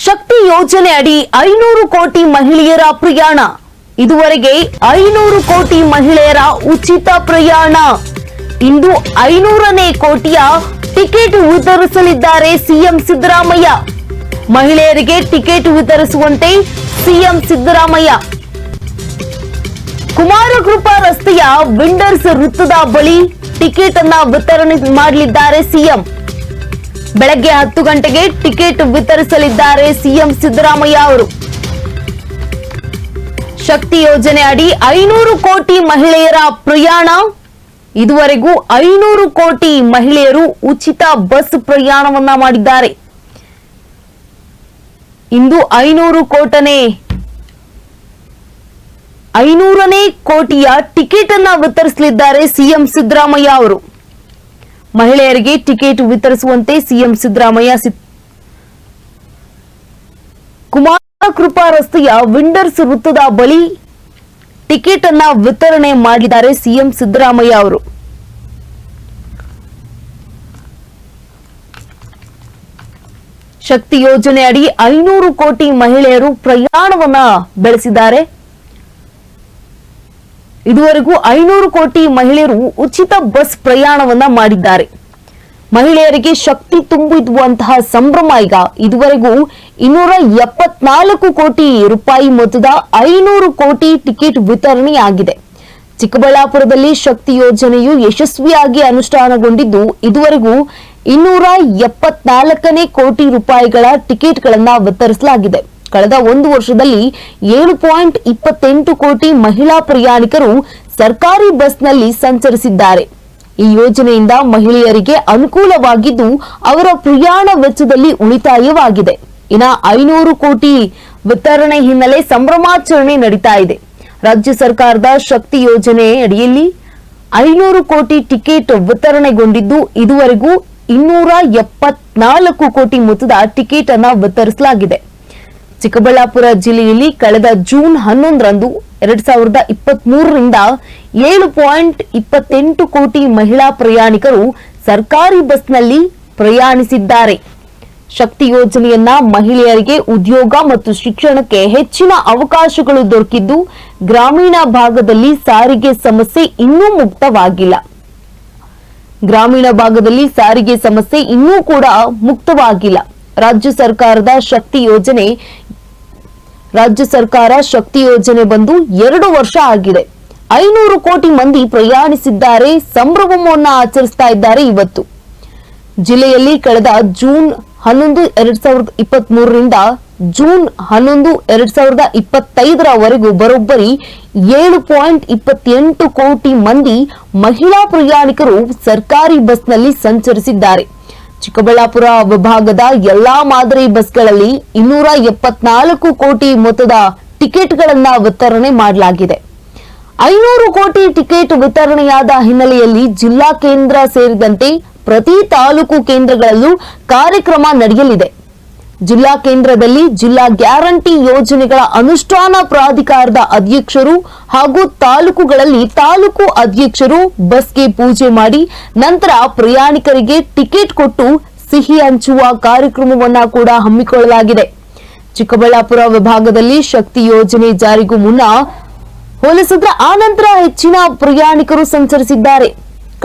ಶಕ್ತಿ ಯೋಜನೆ ಅಡಿ 500 ಕೋಟಿ ಮಹಿಳೆಯರ ಪ್ರಯಾಣ. ಇದುವರೆಗೆ 500 ಕೋಟಿ ಮಹಿಳೆಯರ ಉಚಿತ ಪ್ರಯಾಣ. ಇಂದು 500ನೇ ಕೋಟಿಯ ಟಿಕೆಟ್ ವಿತರಿಸಲಿದ್ದಾರೆ ಸಿಎಂ ಸಿದ್ದರಾಮಯ್ಯ. ಮಹಿಳೆಯರಿಗೆ ಟಿಕೆಟ್ ವಿತರಿಸುವಂತೆ ಸಿಎಂ ಸಿದ್ದರಾಮಯ್ಯ. ಕುಮಾರಕೃಪಾ ರಸ್ತೆಯ ವಿಂಡರ್ಸ್ ವೃತ್ತದ ಬಳಿ ಟಿಕೆಟ್ ಅನ್ನ ವಿತರಣೆ ಮಾಡಲಿದ್ದಾರೆ ಸಿಎಂ. ಬೆಳಗ್ಗೆ 10 ಗಂಟೆಗೆ ಟಿಕೆಟ್ ವಿತರಿಸಲಿದ್ದಾರೆ ಸಿಎಂ ಸಿದ್ದರಾಮಯ್ಯ ಅವರು. ಶಕ್ತಿ ಯೋಜನೆ ಅಡಿ 500 ಕೋಟಿ ಮಹಿಳೆಯರ ಪ್ರಯಾಣ. ಇದುವರೆಗೂ 500 ಕೋಟಿ ಮಹಿಳೆಯರು ಉಚಿತ ಬಸ್ ಪ್ರಯಾಣವನ್ನ ಮಾಡಿದ್ದಾರೆ. ಇಂದು 500ನೇ ಕೋಟಿಯ ಟಿಕೆಟ್ ಅನ್ನ ವಿತರಿಸಲಿದ್ದಾರೆ ಸಿಎಂ ಸಿದ್ದರಾಮಯ್ಯ ಅವರು. ಮಹಿಳೆಯರಿಗೆ ಟಿಕೆಟ್ ವಿತರಿಸುವಂತೆ ಸಿಎಂ ಸಿದ್ದರಾಮಯ್ಯ ಕುಮಾರಕೃಪಾ ರಸ್ತೆಯ ವಿಂಡರ್ಸ್ ವೃತ್ತದ ಬಳಿ ಟಿಕೆಟ್ ಅನ್ನ ವಿತರಣೆ ಮಾಡಿದ್ದಾರೆ ಸಿಎಂ ಸಿದ್ದರಾಮಯ್ಯ ಅವರು. ಶಕ್ತಿ ಯೋಜನೆ ಅಡಿ 500 ಕೋಟಿ ಮಹಿಳೆಯರು ಪ್ರಯಾಣವನ್ನ ಬೆಳೆಸಿದ್ದಾರೆ. ಇದುವರೆಗೂ 500 ಕೋಟಿ ಮಹಿಳೆಯರು ಉಚಿತ ಬಸ್ ಪ್ರಯಾಣವನ್ನ ಮಾಡಿದ್ದಾರೆ. ಮಹಿಳೆಯರಿಗೆ ಶಕ್ತಿ ತುಂಬುವಂತಹ ಸಂಭ್ರಮ ಈಗ. ಇದುವರೆಗೂ 274 ಕೋಟಿ ರೂಪಾಯಿ ಮೊತ್ತದ 500 ಕೋಟಿ ಟಿಕೆಟ್ ವಿತರಣೆಯಾಗಿದೆ. ಚಿಕ್ಕಬಳ್ಳಾಪುರದಲ್ಲಿ ಶಕ್ತಿ ಯೋಜನೆಯು ಯಶಸ್ವಿಯಾಗಿ ಅನುಷ್ಠಾನಗೊಂಡಿದ್ದು ಇದುವರೆಗೂ 274 ಕೋಟಿ ರೂಪಾಯಿಗಳ ಟಿಕೆಟ್ಗಳನ್ನ ವಿತರಿಸಲಾಗಿದೆ. ಕಳೆದ 1 ವರ್ಷದಲ್ಲಿ 7.28 ಕೋಟಿ ಮಹಿಳಾ ಪ್ರಯಾಣಿಕರು ಸರ್ಕಾರಿ ಬಸ್ನಲ್ಲಿ ಸಂಚರಿಸಿದ್ದಾರೆ. ಈ ಯೋಜನೆಯಿಂದ ಮಹಿಳೆಯರಿಗೆ ಅನುಕೂಲವಾಗಿದ್ದು ಅವರ ಪ್ರಯಾಣ ವೆಚ್ಚದಲ್ಲಿ ಉಳಿತಾಯವಾಗಿದೆ. ಇನ್ನು 500 ಕೋಟಿ ವಿತರಣೆ ಹಿನ್ನೆಲೆ ಸಂಭ್ರಮಾಚರಣೆ ನಡೀತಾ ಇದೆ. ರಾಜ್ಯ ಸರ್ಕಾರದ ಶಕ್ತಿ ಯೋಜನೆ ಅಡಿಯಲ್ಲಿ 500 ಕೋಟಿ ಟಿಕೆಟ್ ವಿತರಣೆಗೊಂಡಿದ್ದು ಇದುವರೆಗೂ 274 ಕೋಟಿ ಮೊತ್ತದ ಟಿಕೆಟ್ ಅನ್ನ ವಿತರಿಸಲಾಗಿದೆ. ಚಿಕ್ಕಬಳ್ಳಾಪುರ ಜಿಲ್ಲೆಯಲ್ಲಿ ಕಳೆದ ಜೂನ್ 11ರಂದು 2023ರಿಂದ 7.28 ಕೋಟಿ ಮಹಿಳಾ ಪ್ರಯಾಣಿಕರು ಸರ್ಕಾರಿ ಬಸ್ನಲ್ಲಿ ಪ್ರಯಾಣಿಸಿದ್ದಾರೆ. ಶಕ್ತಿ ಯೋಜನೆಯನ್ನ ಮಹಿಳೆಯರಿಗೆ ಉದ್ಯೋಗ ಮತ್ತು ಶಿಕ್ಷಣಕ್ಕೆ ಹೆಚ್ಚಿನ ಅವಕಾಶಗಳು ದೊರಕಿದ್ದು ಗ್ರಾಮೀಣ ಭಾಗದಲ್ಲಿ ಸಾರಿಗೆ ಸಮಸ್ಯೆ ಇನ್ನೂ ಮುಕ್ತವಾಗಿಲ್ಲ. ರಾಜ್ಯ ಸರ್ಕಾರ ಶಕ್ತಿ ಯೋಜನೆ ಬಂದು 2 ವರ್ಷ ಆಗಿದೆ. 500 ಕೋಟಿ ಮಂದಿ ಪ್ರಯಾಣಿಸಿದ್ದಾರೆ. ಸಂಭ್ರಮವನ್ನ ಆಚರಿಸ್ತಾ ಇದ್ದಾರೆ. ಇವತ್ತು ಜಿಲ್ಲೆಯಲ್ಲಿ ಕಳೆದ ಜೂನ್ 11, 2023ರಿಂದ ಜೂನ್ 11, 2025ರವರೆಗೂ ಬರೋಬ್ಬರಿ 7.28 ಕೋಟಿ ಮಂದಿ ಮಹಿಳಾ ಪ್ರಯಾಣಿಕರು ಸರ್ಕಾರಿ ಬಸ್ನಲ್ಲಿ ಸಂಚರಿಸಿದ್ದಾರೆ. ಚಿಕ್ಕಬಳ್ಳಾಪುರ ವಿಭಾಗದ ಎಲ್ಲಾ ಮಾದರಿ ಬಸ್ಗಳಲ್ಲಿ 274 ಕೋಟಿ ಮೊತ್ತದ ಟಿಕೆಟ್ಗಳನ್ನ ವಿತರಣೆ ಮಾಡಲಾಗಿದೆ. 500 ಕೋಟಿ ಟಿಕೆಟ್ ವಿತರಣೆಯಾದ ಹಿನ್ನೆಲೆಯಲ್ಲಿ ಜಿಲ್ಲಾ ಕೇಂದ್ರ ಸೇರಿದಂತೆ ಪ್ರತಿ ತಾಲೂಕು ಕೇಂದ್ರಗಳಲ್ಲೂ ಕಾರ್ಯಕ್ರಮ ನಡೆಯಲಿದೆ. ಜಿಲ್ಲಾ ಕೇಂದ್ರದಲ್ಲಿ ಜಿಲ್ಲಾ ಗ್ಯಾರಂಟಿ ಯೋಜನೆಗಳ ಅನುಷ್ಠಾನ ಪ್ರಾಧಿಕಾರದ ಅಧ್ಯಕ್ಷರು ಹಾಗೂ ತಾಲೂಕುಗಳಲ್ಲಿ ತಾಲೂಕು ಅಧ್ಯಕ್ಷರು ಬಸ್ಗೆ ಪೂಜೆ ಮಾಡಿ ನಂತರ ಪ್ರಯಾಣಿಕರಿಗೆ ಟಿಕೆಟ್ ಕೊಟ್ಟು ಸಿಹಿ ಹಂಚುವ ಕಾರ್ಯಕ್ರಮವನ್ನ ಕೂಡ ಹಮ್ಮಿಕೊಳ್ಳಲಾಗಿದೆ. ಚಿಕ್ಕಬಳ್ಳಾಪುರ ವಿಭಾಗದಲ್ಲಿ ಶಕ್ತಿ ಯೋಜನೆ ಜಾರಿಗೂ ಮುನ್ನ ಹೋಲಿಸಿದ್ರೆ ಆನಂತರ ಹೆಚ್ಚಿನ ಪ್ರಯಾಣಿಕರು ಸಂಚರಿಸಿದ್ದಾರೆ.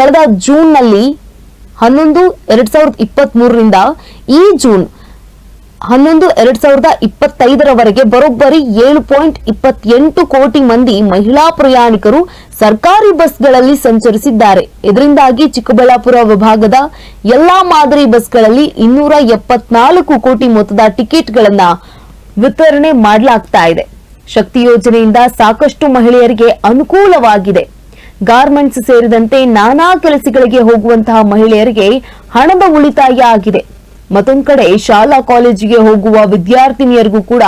ಕಳೆದ ಜೂನ್ನಲ್ಲಿ 11, 2023ರಿಂದ ಈ ಜೂನ್ 11, 2025ರವರೆಗೆ ಬರೋಬ್ಬರಿ 7.28 ಕೋಟಿ ಮಂದಿ ಮಹಿಳಾ ಪ್ರಯಾಣಿಕರು ಸರ್ಕಾರಿ ಬಸ್ಗಳಲ್ಲಿ ಸಂಚರಿಸಿದ್ದಾರೆ. ಇದರಿಂದಾಗಿ ಚಿಕ್ಕಬಳ್ಳಾಪುರ ವಿಭಾಗದ ಎಲ್ಲಾ ಮಾದರಿ ಬಸ್ಗಳಲ್ಲಿ 274 ಕೋಟಿ ಮೊತ್ತದ ಟಿಕೆಟ್ಗಳನ್ನ ವಿತರಣೆ ಮಾಡಲಾಗ್ತಾ ಇದೆ. ಶಕ್ತಿ ಯೋಜನೆಯಿಂದ ಸಾಕಷ್ಟು ಮಹಿಳೆಯರಿಗೆ ಅನುಕೂಲವಾಗಿದೆ. ಗಾರ್ಮೆಂಟ್ಸ್ ಸೇರಿದಂತೆ ನಾನಾ ಕೆಲಸಗಳಿಗೆ ಹೋಗುವಂತಹ ಮಹಿಳೆಯರಿಗೆ ಹಣದ ಉಳಿತಾಯ ಆಗಿದೆ. ಮತ್ತೊಂದು ಕಡೆ ಶಾಲಾ ಕಾಲೇಜಿಗೆ ಹೋಗುವ ವಿದ್ಯಾರ್ಥಿನಿಯರಿಗೂ ಕೂಡ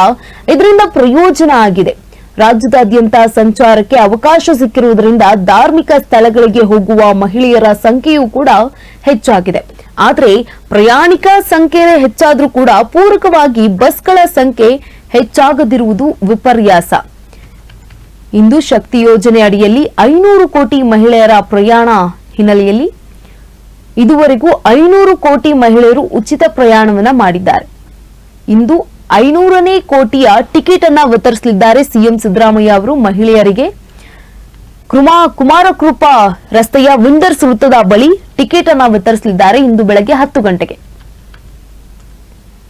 ಇದರಿಂದ ಪ್ರಯೋಜನ ಆಗಿದೆ. ರಾಜ್ಯದಾದ್ಯಂತ ಸಂಚಾರಕ್ಕೆ ಅವಕಾಶ ಸಿಕ್ಕಿರುವುದರಿಂದ ಧಾರ್ಮಿಕ ಸ್ಥಳಗಳಿಗೆ ಹೋಗುವ ಮಹಿಳೆಯರ ಸಂಖ್ಯೆಯೂ ಕೂಡ ಹೆಚ್ಚಾಗಿದೆ. ಆದರೆ ಪ್ರಯಾಣಿಕ ಸಂಖ್ಯೆ ಹೆಚ್ಚಾದ್ರೂ ಕೂಡ ಪೂರಕವಾಗಿ ಬಸ್ಗಳ ಸಂಖ್ಯೆ ಹೆಚ್ಚಾಗದಿರುವುದು ವಿಪರ್ಯಾಸ. ಇಂದು ಶಕ್ತಿ ಯೋಜನೆ ಅಡಿಯಲ್ಲಿ 500 ಕೋಟಿ ಮಹಿಳೆಯರ ಪ್ರಯಾಣ ಹಿನ್ನೆಲೆಯಲ್ಲಿ ಇದುವರೆಗೂ 500 ಕೋಟಿ ಮಹಿಳೆಯರು ಉಚಿತ ಪ್ರಯಾಣವನ್ನ ಮಾಡಿದ್ದಾರೆ. ಇಂದು 500ನೇ ಕೋಟಿಯ ಟಿಕೆಟ್ ಅನ್ನ ವಿತರಿಸಲಿದ್ದಾರೆ ಸಿಎಂ ಸಿದ್ದರಾಮಯ್ಯ ಅವರು. ಮಹಿಳೆಯರಿಗೆ ಕುಮಾರಕೃಪಾ ರಸ್ತೆಯ ವಿಂಡರ್ಸ್ ವೃತ್ತದ ಬಳಿ ಟಿಕೆಟ್ ಅನ್ನ ವಿತರಿಸಲಿದ್ದಾರೆ ಇಂದು ಬೆಳಗ್ಗೆ 10 ಗಂಟೆಗೆ.